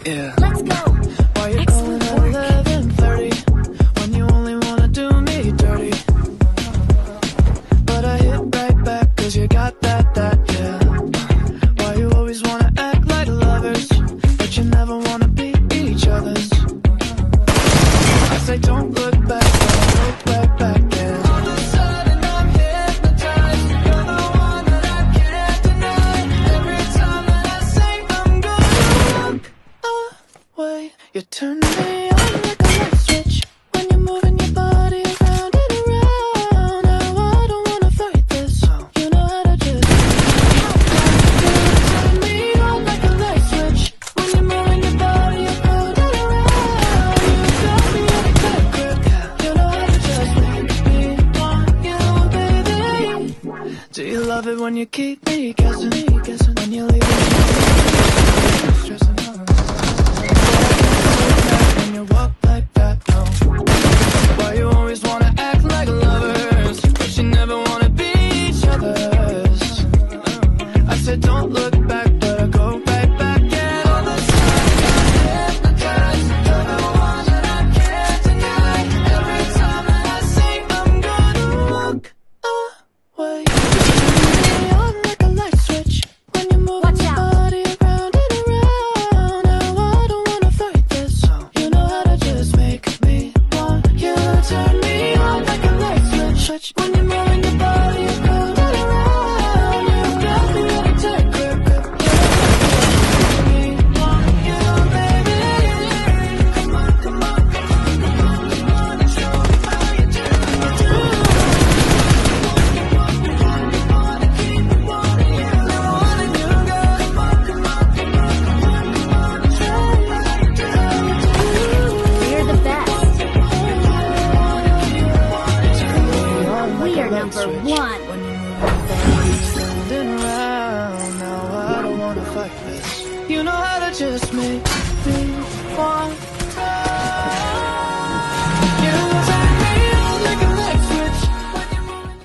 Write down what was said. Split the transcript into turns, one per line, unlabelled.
Yeah.
Let's go.
Why you calling
Excellent
at
work.
11:30 when you only wanna do me dirty? But I hit right back 'cause you got that, yeah. Why you always wanna act like lovers, but you never wanna be each other's? I say don't look back, but I look right back, yeah. All of a sudden I'm hypnotized. You're the one that I can't deny. Every time that I say I'm gonna walk away, you turn me on like a light switch when you're moving your body around and around. Now I don't wanna fight this. You know how to just turn me on like a light switch when you're moving your body around and around. You got me on a tight grip. You know how to just make me want you, baby. Do you love it when you keep me guessing? When you leave me stressing out. When you walk like that, no. Why you always wanna act like lovers, but you never wanna be each other's? I said don't look back, but I go right back. And all the time I'm hypnotized. You're the one that I can't deny. Every time that I say I'm gonna walk away, you turn me on like a light switch when you're moving
Watch
your
out.
body around and around. Now I don't wanna fight this. You know how to just make me want you. Turn me on like a light switch when you're moving your body around and around. You got me on a tight grip. Make me want you, baby. Come on, come on, come on, come on, come on, and show me how you do. I wanna keep it wanting you. I wanna do good. Come on, come on, come on, come on, come on, and show me how you do.
We're the best. We are number one.
Now I don't wanna fight this. You know how to just make